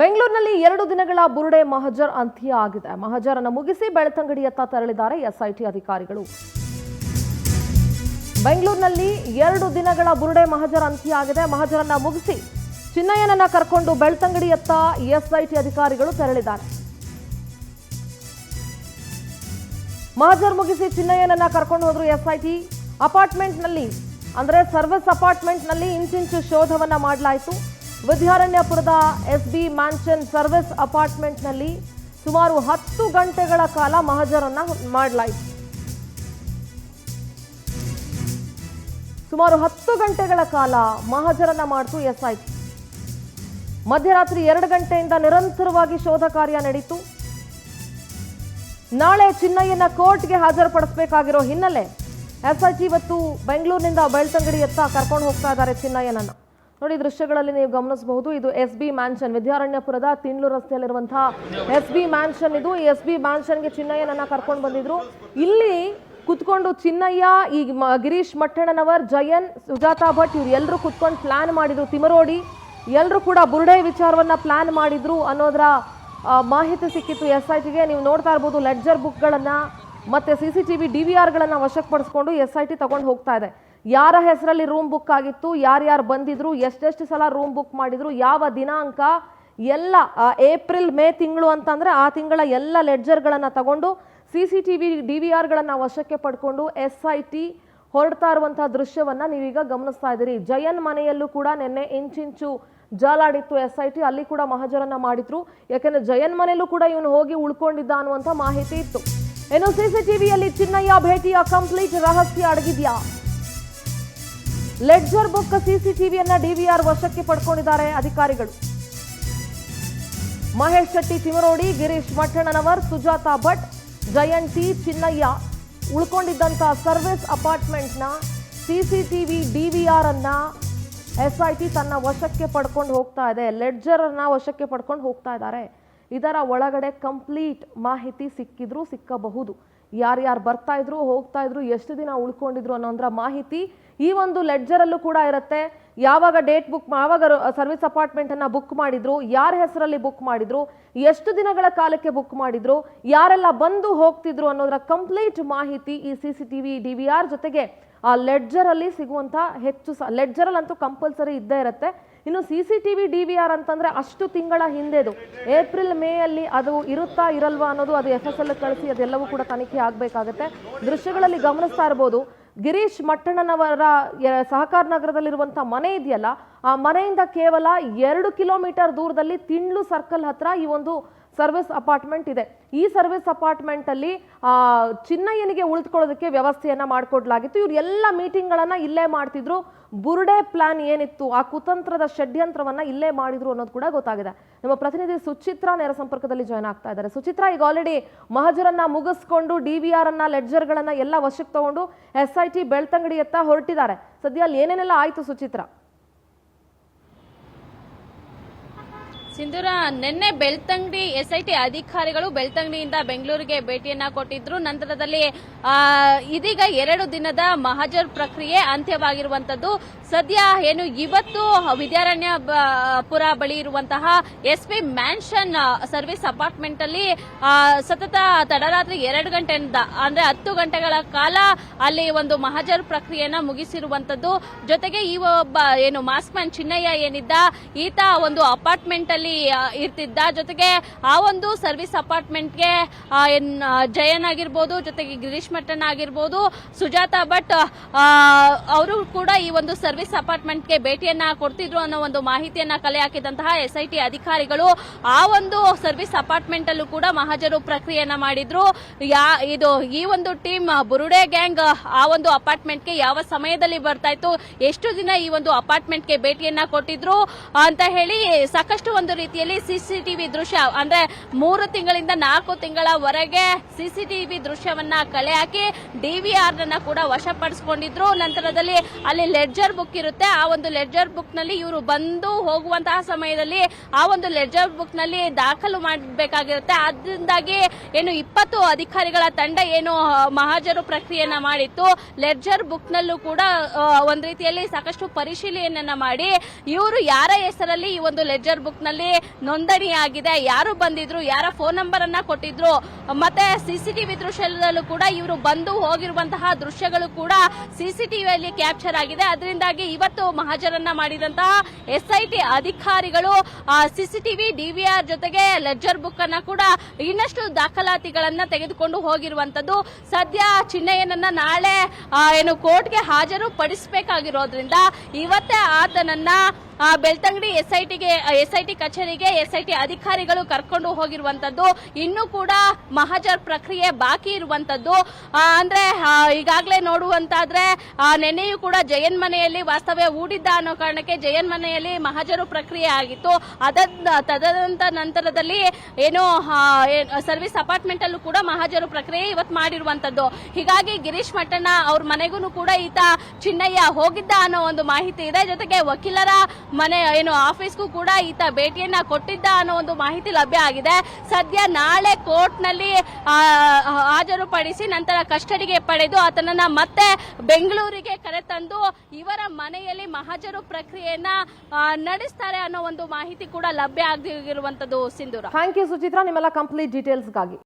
ಬೆಂಗಳೂರಿನಲ್ಲಿ 2 ದಿನಗಳ ಬುರುಡೆ ಮಹಜರ್ ಅಂತ್ಯ ಆಗಿದೆ. ಮಹಜರ್ ಅನ್ನು ಮುಗಿಸಿ ಬೆಳ್ತಂಗಡಿಯತ್ತ ತೆರಳಿದ್ದಾರೆ ಎಸ್ಐಟಿ ಅಧಿಕಾರಿಗಳು. ಬೆಂಗಳೂರಿನಲ್ಲಿ 2 ದಿನಗಳ ಬುರುಡೆ ಮಹಜರ್ ಅಂತ್ಯ ಆಗಿದೆ. ಮಹಜರ್ ಅನ್ನು ಮುಗಿಸಿ ಚಿನ್ನಯ್ಯನನ್ನ ಕರ್ಕೊಂಡು ಬೆಳ್ತಂಗಡಿಯತ್ತ ಎಸ್ಐಟಿ ಅಧಿಕಾರಿಗಳು ತೆರಳಿದ್ದಾರೆ. ಮಹಜರ್ ಮುಗಿಸಿ ಚಿನ್ನಯ್ಯನನ್ನ ಕರ್ಕೊಂಡು ಹೋದ್ರು ಎಸ್ಐಟಿ. ಅಪಾರ್ಟ್ಮೆಂಟ್ನಲ್ಲಿ ಅಂದ್ರೆ ಸರ್ವಿಸ್ ಅಪಾರ್ಟ್ಮೆಂಟ್ನಲ್ಲಿ ಇಂಚಿಂಚು ಶೋಧವನ್ನ ಮಾಡಲಾಯಿತು. ವಿದ್ಯಾರಣ್ಯಪುರದ ಎಸ್ಬಿ ಮ್ಯಾನ್ಷನ್ ಸರ್ವಿಸ್ ಅಪಾರ್ಟ್ಮೆಂಟ್ನಲ್ಲಿ ಸುಮಾರು 10 ಗಂಟೆಗಳ ಕಾಲ ಮಹಜರನ್ನ ಮಾಡಲಾಯಿತು. ಸುಮಾರು 10 ಗಂಟೆಗಳ ಕಾಲ ಮಹಜರನ್ನ ಮಾಡಿತು ಎಸ್ಐಟಿ. ಮಧ್ಯರಾತ್ರಿ 2 ಗಂಟೆಯಿಂದ ನಿರಂತರವಾಗಿ ಶೋಧ ಕಾರ್ಯ ನಡೆಯಿತು. ನಾಳೆ ಚಿನ್ನಯ್ಯನ ಕೋರ್ಟ್ಗೆ ಹಾಜರುಪಡಿಸಬೇಕಾಗಿರೋ ಹಿನ್ನೆಲೆ ಎಸ್ಐಟಿ ಇವತ್ತು ಬೆಂಗಳೂರಿನಿಂದ ಬೆಳ್ತಂಗಡಿಯತ್ತ ಕರ್ಕೊಂಡು ಹೋಗ್ತಾ ಇದ್ದಾರೆ ಚಿನ್ನಯ್ಯನನ್ನ. ನೋಡಿ, ದೃಶ್ಯಗಳಲ್ಲಿ ನೀವು ಗಮನಿಸಬಹುದು. ಇದು ಎಸ್ಬಿ ಮ್ಯಾನ್ಷನ್, ವಿದ್ಯಾರಣ್ಯಪುರದ ತಿಂಡ್ಲು ರಸ್ತೆಯಲ್ಲಿರುವಂತಹ ಎಸ್ಬಿ ಮ್ಯಾನ್ಷನ್. ಇದು ಈ ಎಸ್ಬಿ ಮ್ಯಾನ್ಷನ್ಗೆ ಚಿನ್ನಯ್ಯನನ್ನ ಕರ್ಕೊಂಡು ಬಂದಿದ್ರು. ಇಲ್ಲಿ ಕುತ್ಕೊಂಡು ಚಿನ್ನಯ್ಯ, ಈ ಗಿರೀಶ್ ಮಟ್ಟಣ್ಣನವರ್, ಜಯನ್, ಸುಜಾತಾ ಭಟ್ ಇವ್ರು ಎಲ್ಲರೂ ಕುತ್ಕೊಂಡು ಪ್ಲಾನ್ ಮಾಡಿದ್ರು. ತಿಮರೋಡಿ ಎಲ್ಲರೂ ಕೂಡ ಬುರುಡೆ ವಿಚಾರವನ್ನ ಪ್ಲಾನ್ ಮಾಡಿದ್ರು ಅನ್ನೋದರ ಮಾಹಿತಿ ಸಿಕ್ಕಿತ್ತು ಎಸ್ಐಟಿಗೆ. ನೀವು ನೋಡ್ತಾ ಇರ್ಬೋದು, ಲೆಡ್ಜರ್ ಬುಕ್ಗಳನ್ನ ಮತ್ತೆ CCTV DVRಗಳನ್ನ ವಶಪಡಿಸ್ಕೊಂಡು ಎಸ್ಐಟಿ ತಗೊಂಡು ಹೋಗ್ತಾ ಇದೆ. ಯಾರ ಹೆಸರಲ್ಲಿ ರೂಮ್ ಬುಕ್ ಆಗಿತ್ತು, ಯಾರ್ಯಾರು ಬಂದಿದ್ರು, ಎಷ್ಟೆಷ್ಟು ಸಲ ರೂಮ್ ಬುಕ್ ಮಾಡಿದ್ರು, ಯಾವ ದಿನಾಂಕ ಎಲ್ಲ, ಏಪ್ರಿಲ್ ಮೇ ತಿಂಗಳು ಅಂತಂದ್ರೆ ಆ ತಿಂಗಳ ಎಲ್ಲ ಲೆಡ್ಜರ್ಗಳನ್ನ ತಗೊಂಡು CCTV DVRಗಳನ್ನ ವಶಕ್ಕೆ ಪಡ್ಕೊಂಡು ಎಸ್ಐಟಿ ಹೊರಡ್ತಾ ಇರುವಂತಹ ದೃಶ್ಯವನ್ನ ನೀವೀಗ ಗಮನಿಸ್ತಾ ಇದ್ದೀರಿ. ಜಯನ್ ಮನೆಯಲ್ಲೂ ಕೂಡ ನಿನ್ನೆ ಇಂಚಿಂಚು ಜಾಲಾಡಿತ್ತು ಎಸ್ಐಟಿ. ಅಲ್ಲಿ ಕೂಡ ಮಹಜರನ್ನ ಮಾಡಿದ್ರು. ಯಾಕಂದ್ರೆ ಜಯನ್ ಮನೆಯಲ್ಲೂ ಕೂಡ ಇವನು ಹೋಗಿ ಉಳ್ಕೊಂಡಿದ್ದ ಅನ್ನುವಂಥ ಮಾಹಿತಿ ಇತ್ತು. ಇನ್ನು CCTVಯಲ್ಲಿ ಚಿನ್ನಯ್ಯ ಭೇಟಿಯ ಕಂಪ್ಲೀಟ್ ರಹಸ್ಯ ಅಡಗಿದ್ಯಾ? ಲೆಡ್ಜರ್ ಬುಕ್, CCTVಯನ್ನ DVR ವಶಕ್ಕೆ ಪಡ್ಕೊಂಡಿದ್ದಾರೆ ಅಧಿಕಾರಿಗಳು. ಮಹೇಶ್ ಶೆಟ್ಟಿ ತಿಮರೋಡಿ, ಗಿರೀಶ್ ಮಟ್ಟಣ್ಣನವರ್, ಸುಜಾತಾ ಭಟ್, ಜಯಂತಿ, ಚಿನ್ನಯ್ಯ ಉಳ್ಕೊಂಡಿದ್ದಂತ ಸರ್ವಿಸ್ ಅಪಾರ್ಟ್ಮೆಂಟ್ನ CCTV DVR ಅನ್ನ ಎಸ್ಐಟಿ ತನ್ನ ವಶಕ್ಕೆ ಪಡ್ಕೊಂಡು ಹೋಗ್ತಾ ಇದೆ. ಲೆಡ್ಜರ್ ಅನ್ನ ವಶಕ್ಕೆ ಪಡ್ಕೊಂಡು ಹೋಗ್ತಾ ಇದ್ದಾರೆ. ಇದರ ಒಳಗಡೆ ಕಂಪ್ಲೀಟ್ ಮಾಹಿತಿ ಸಿಕ್ಕಬಹುದು. ಯಾರ್ಯಾರು ಬರ್ತಾ ಇದ್ರು, ಹೋಗ್ತಾ ಇದ್ರು, ಎಷ್ಟು ದಿನ ಉಳ್ಕೊಂಡಿದ್ರು ಅನ್ನೋದ್ರ ಮಾಹಿತಿ ಈ ಒಂದು ಲೆಡ್ಜರ್ ಅಲ್ಲೂ ಕೂಡ ಇರುತ್ತೆ. ಯಾವಾಗ ಡೇಟ್ ಬುಕ್, ಯಾವಾಗ ಸರ್ವಿಸ್ ಅಪಾರ್ಟ್ಮೆಂಟ್ ಅನ್ನ ಬುಕ್ ಮಾಡಿದ್ರು, ಯಾರ ಹೆಸರಲ್ಲಿ ಬುಕ್ ಮಾಡಿದ್ರು, ಎಷ್ಟು ದಿನಗಳ ಕಾಲಕ್ಕೆ ಬುಕ್ ಮಾಡಿದ್ರು, ಯಾರೆಲ್ಲ ಬಂದು ಹೋಗ್ತಿದ್ರು ಅನ್ನೋದರ ಕಂಪ್ಲೀಟ್ ಮಾಹಿತಿ ಈ CCTV DVR ಜೊತೆಗೆ ಆ ಲೆಡ್ಜರ್ ಅಲ್ಲಿ ಸಿಗುವಂತ ಲೆಡ್ಜರ್ ಅಲ್ಲಂತೂ ಕಂಪಲ್ಸರಿ ಇದ್ದೇ ಇರುತ್ತೆ. ಇನ್ನು CCTV DVR ಅಂತಂದ್ರೆ ಅಷ್ಟು ತಿಂಗಳ ಹಿಂದೆದು, ಏಪ್ರಿಲ್ ಮೇ ಅಲ್ಲಿ ಅದು ಇರುತ್ತಾ ಇರಲ್ವಾ ಅನ್ನೋದು ಅದು FSL ಕಳಿಸಿ ಅದೆಲ್ಲವೂ ಕೂಡ ತನಿಖೆ ಆಗಬೇಕಾಗತ್ತೆ. ದೃಶ್ಯಗಳಲ್ಲಿ ಗಮನಿಸ್ತಾ ಇರ್ಬೋದು, ಗಿರೀಶ್ ಮಟ್ಟಣ್ಣನವರ ಸಹಕಾರ ನಗರದಲ್ಲಿರುವಂತಹ ಮನೆ ಇದೆಯಲ್ಲ, ಆ ಮನೆಯಿಂದ ಕೇವಲ 2 ಕಿಲೋಮೀಟರ್ ದೂರದಲ್ಲಿ ತಿಂಡ್ಲು ಸರ್ಕಲ್ ಹತ್ರ ಈ ಒಂದು ಸರ್ವಿಸ್ ಅಪಾರ್ಟ್ಮೆಂಟ್ ಇದೆ. ಈ ಸರ್ವಿಸ್ ಅಪಾರ್ಟ್ಮೆಂಟ್ ಅಲ್ಲಿ ಚಿನ್ನಯ್ಯನಿಗೆ ಉಳಿದುಕೊಳ್ಳೋದಕ್ಕೆ ವ್ಯವಸ್ಥೆಯನ್ನ ಮಾಡಿಕೊಡ್ಲಾಗಿತ್ತು. ಇವ್ರು ಎಲ್ಲ ಮೀಟಿಂಗ್ಗಳನ್ನ ಇಲ್ಲೇ ಮಾಡ್ತಿದ್ರು. ಬುರುಡೆ ಪ್ಲಾನ್ ಏನಿತ್ತು, ಆ ಕುತಂತ್ರದ ಷಡ್ಯಂತ್ರವನ್ನ ಇಲ್ಲೇ ಮಾಡಿದ್ರು ಅನ್ನೋದು ಕೂಡ ಗೊತ್ತಾಗಿದೆ. ನಮ್ಮ ಪ್ರತಿನಿಧಿ ಸುಚಿತ್ರಾ ನೇರ ಸಂಪರ್ಕದಲ್ಲಿ ಜಾಯ್ನ್ ಆಗ್ತಾ ಇದ್ದಾರೆ. ಸುಚಿತ್ರಾ, ಈಗ ಆಲ್ರೆಡಿ ಮಹಜರನ್ನ ಮುಗಿಸ್ಕೊಂಡು DVR ಅನ್ನ, ಲೆಡ್ಜರ್ಗಳನ್ನ ಎಲ್ಲ ವಶಕ್ಕೆ ತಗೊಂಡು SIT ಬೆಳ್ತಂಗಡಿಯತ್ತ ಹೊರಟಿದ್ದಾರೆ. ಸದ್ಯ ಅಲ್ಲಿ ಏನೇನೆಲ್ಲ ಆಯ್ತು ಸುಚಿತ್ರಾ? ಸಿಂಧೂರ, ನಿನ್ನೆ ಬೆಳ್ತಂಗಡಿ SIT ಅಧಿಕಾರಿಗಳು ಬೆಳ್ತಂಗಡಿಯಿಂದ ಬೆಂಗಳೂರಿಗೆ ಭೇಟಿಯನ್ನ ಕೊಟ್ಟಿದ್ರು. ನಂತರದಲ್ಲಿ ಇದೀಗ 2 ದಿನದ ಮಹಜರ್ ಪ್ರಕ್ರಿಯೆ ಅಂತ್ಯವಾಗಿರುವಂತದ್ದು. ಸದ್ಯ ಏನು ಇವತ್ತು ವಿದ್ಯಾರಣ್ಯಪುರ ಬಳಿ ಇರುವಂತಹ SB ಮ್ಯಾನ್ಷನ್ ಸರ್ವಿಸ್ ಅಪಾರ್ಟ್ಮೆಂಟ್ ಅಲ್ಲಿ ಸತತ ತಡರಾತ್ರಿ 2 ಗಂಟೆಯಿಂದ ಅಂದ್ರೆ 10 ಗಂಟೆಗಳ ಕಾಲ ಅಲ್ಲಿ ಒಂದು ಮಹಜರ್ ಪ್ರಕ್ರಿಯೆಯನ್ನ ಮುಗಿಸಿರುವಂತದ್ದು. ಜೊತೆಗೆ ಈ ಒಬ್ಬ ಏನು ಮಾಸ್ಕ್ ಮ್ಯಾನ್ ಚಿನ್ನಯ್ಯ ಏನಿದ್ದ, ಈತ ಒಂದು ಅಪಾರ್ಟ್ಮೆಂಟ್ ಅಲ್ಲಿ ಇರ್ತಿದ್ದ. ಜೊತೆಗೆ ಆ ಒಂದು ಸರ್ವಿಸ್ ಅಪಾರ್ಟ್ಮೆಂಟ್ಗೆ ಜಯನ್ ಆಗಿರ್ಬೋದು, ಜೊತೆಗೆ ಗಿರೀಶ್ ಮಟ್ಟಣ್ಣ ಆಗಿರ್ಬೋದು, ಸುಜಾತಾ ಭಟ್ ಅವರು ಕೂಡ ಈ ಒಂದು ಸರ್ವಿಸ್ ಅಪಾರ್ಟ್ಮೆಂಟ್ಗೆ ಭೇಟಿಯನ್ನ ಕೊಡ್ತಿದ್ರು ಅನ್ನೋ ಒಂದು ಮಾಹಿತಿಯನ್ನ ಕಲೆ ಹಾಕಿದಂತಹ SIT ಅಧಿಕಾರಿಗಳು ಆ ಒಂದು ಸರ್ವಿಸ್ ಅಪಾರ್ಟ್ಮೆಂಟ್ ಅಲ್ಲೂ ಕೂಡ ಮಹಜರು ಪ್ರಕ್ರಿಯೆಯನ್ನ ಮಾಡಿದ್ರು. ಇದು ಈ ಒಂದು ಟೀಮ್ ಬುರುಡೆ ಗ್ಯಾಂಗ್ ಆ ಒಂದು ಅಪಾರ್ಟ್ಮೆಂಟ್ಗೆ ಯಾವ ಸಮಯದಲ್ಲಿ ಬರ್ತಾ ಇತ್ತು, ಎಷ್ಟು ದಿನ ಈ ಒಂದು ಅಪಾರ್ಟ್ಮೆಂಟ್ಗೆ ಭೇಟಿಯನ್ನ ಕೊಟ್ಟಿದ್ರು ಅಂತ ಹೇಳಿ ಸಾಕಷ್ಟು ಒಂದು ರೀತಿಯಲ್ಲಿ CCTV ದೃಶ್ಯ, ಅಂದ್ರೆ 3 ತಿಂಗಳಿಂದ 4 ತಿಂಗಳವರೆಗೆ CCTV ದೃಶ್ಯವನ್ನ ಕಲೆ ಹಾಕಿ DVR ಅನ್ನ ಕೂಡ ವಶಪಡಿಸಿಕೊಂಡಿದ್ರು. ನಂತರದಲ್ಲಿ ಅಲ್ಲಿ ಲೆಡ್ಜರ್ ಬುಕ್ ಇರುತ್ತೆ. ಆ ಒಂದು ಲೆಡ್ಜರ್ ಬುಕ್ ನಲ್ಲಿ ಇವರು ಬಂದು ಹೋಗುವಂತಹ ಸಮಯದಲ್ಲಿ ಆ ಒಂದು ಲೆಡ್ಜರ್ ಬುಕ್ ನಲ್ಲಿ ದಾಖಲು ಮಾಡಬೇಕಾಗಿರುತ್ತೆ. ಅದರಿಂದಾಗಿ ಏನು 20 ಅಧಿಕಾರಿಗಳ ತಂಡ ಏನು ಮಹಜರು ಪ್ರಕ್ರಿಯೆಯನ್ನ ಮಾಡಿತ್ತು, ಲೆಡ್ಜರ್ ಬುಕ್ ನಲ್ಲೂ ಕೂಡ ಒಂದ್ ರೀತಿಯಲ್ಲಿ ಸಾಕಷ್ಟು ಪರಿಶೀಲನೆಯನ್ನ ಮಾಡಿ ಇವರು ಯಾರ ಹೆಸರಲ್ಲಿ ಈ ಒಂದು ಲೆಡ್ಜರ್ ಬುಕ್ ನಲ್ಲಿ ಕೇಂದ್ರದಲ್ಲಿ ನೋಂದಣಿಯಾಗಿದೆ, ಯಾರು ಬಂದಿದ್ರು, ಯಾರ ಫೋನ್ ನಂಬರ್ ಅನ್ನ ಕೊಟ್ಟಿದ್ರು, ಮತ್ತೆ ಸಿಸಿಟಿವಿ ದೃಶ್ಯದಲ್ಲೂ ಕೂಡ ಇವರು ಬಂದು ಹೋಗಿರುವಂತಹ ದೃಶ್ಯಗಳು ಕೂಡ ಸಿಸಿಟಿವಿಯಲ್ಲಿ ಕ್ಯಾಪ್ಚರ್ ಆಗಿದೆ. ಅದರಿಂದಾಗಿ ಇವತ್ತು ಮಹಾಜರನ್ನ ಮಾಡಿದಂತಹ ಎಸ್ಐಟಿ ಅಧಿಕಾರಿಗಳು ಸಿಸಿಟಿವಿ ಡಿವಿಆರ್ ಜೊತೆಗೆ ಲೆಡ್ಜರ್ ಬುಕ್ ಅನ್ನ ಕೂಡ ಇನ್ನಷ್ಟು ದಾಖಲಾತಿಗಳನ್ನ ತೆಗೆದುಕೊಂಡು ಹೋಗಿರುವಂತದ್ದು. ಸದ್ಯ ಚಿನ್ನಯ್ಯನನ್ನ ನಾಳೆ ಕೋರ್ಟ್ಗೆ ಹಾಜರು ಪಡಿಸಬೇಕಾಗಿರೋದ್ರಿಂದ ಇವತ್ತೇ ಆತನನ್ನ ಬೆಳ್ತಂಗಡಿ ಎಸ್ಐಟಿ ಕಚೇರಿಗೆ ಎಸ್ಐಟಿ ಅಧಿಕಾರಿಗಳು ಕರ್ಕೊಂಡು ಹೋಗಿರುವಂತದ್ದು. ಇನ್ನೂ ಕೂಡ ಮಹಾಜರ್ ಪ್ರಕ್ರಿಯೆ ಬಾಕಿ ಇರುವಂತದ್ದು. ಅಂದ್ರೆ ಈಗಾಗಲೇ ನೋಡುವಂತಾದ್ರೆ ನೆನ್ನೆಯೂ ಕೂಡ ಜಯನ್ ಮನೆಯಲ್ಲಿ ವಾಸ್ತವ್ಯ ಹೂಡಿದ್ದ ಅನ್ನೋ ಕಾರಣಕ್ಕೆ ಜಯನ್ ಮನೆಯಲ್ಲಿ ಮಹಾಜರು ಪ್ರಕ್ರಿಯೆ ಆಗಿತ್ತು. ತದನಂತರ ನಂತರದಲ್ಲಿ ಸರ್ವಿಸ್ ಅಪಾರ್ಟ್ಮೆಂಟ್ ಅಲ್ಲೂ ಕೂಡ ಮಹಾಜರು ಪ್ರಕ್ರಿಯೆ ಇವತ್ತು ಮಾಡಿರುವಂತದ್ದು. ಹೀಗಾಗಿ ಗಿರೀಶ್ ಮಟ್ಟಣ್ಣ ಅವ್ರ ಮನೆಗೂ ಕೂಡ ಈತ ಚಿನ್ನಯ್ಯ ಹೋಗಿದ್ದ ಅನ್ನೋ ಒಂದು ಮಾಹಿತಿ ಇದೆ. ಜೊತೆಗೆ ವಕೀಲರ ಮನೆ ಆಫೀಸ್ಗೂ ಕೂಡ ಈತ ಭೇಟಿಯನ್ನ ಕೊಟ್ಟಿದ್ದ ಅನ್ನೋ ಒಂದು ಮಾಹಿತಿ ಲಭ್ಯ ಆಗಿದೆ. ಸದ್ಯ ನಾಳೆ ಕೋರ್ಟ್ನಲ್ಲಿ ಹಾಜರುಪಡಿಸಿ ನಂತರ ಕಸ್ಟಡಿಗೆ ಪಡೆದು ಆತನನ್ನ ಮತ್ತೆ ಬೆಂಗಳೂರಿಗೆ ಕರೆತಂದು ಇವರ ಮನೆಯಲ್ಲಿ ಮಹಾಜರು ಪ್ರಕ್ರಿಯೆಯನ್ನ ನಡೆಸ್ತಾರೆ ಅನ್ನೋ ಒಂದು ಮಾಹಿತಿ ಕೂಡ ಲಭ್ಯ ಆಗಿರುವಂತದ್ದು. ಸಿಂಧೂರ, ಥ್ಯಾಂಕ್ ಯು ಸುಚಿತ್ರಾ, ನಿಮ್ಮೆಲ್ಲ ಕಂಪ್ಲೀಟ್ ಡೀಟೇಲ್ಸ್ಗಾಗಿ.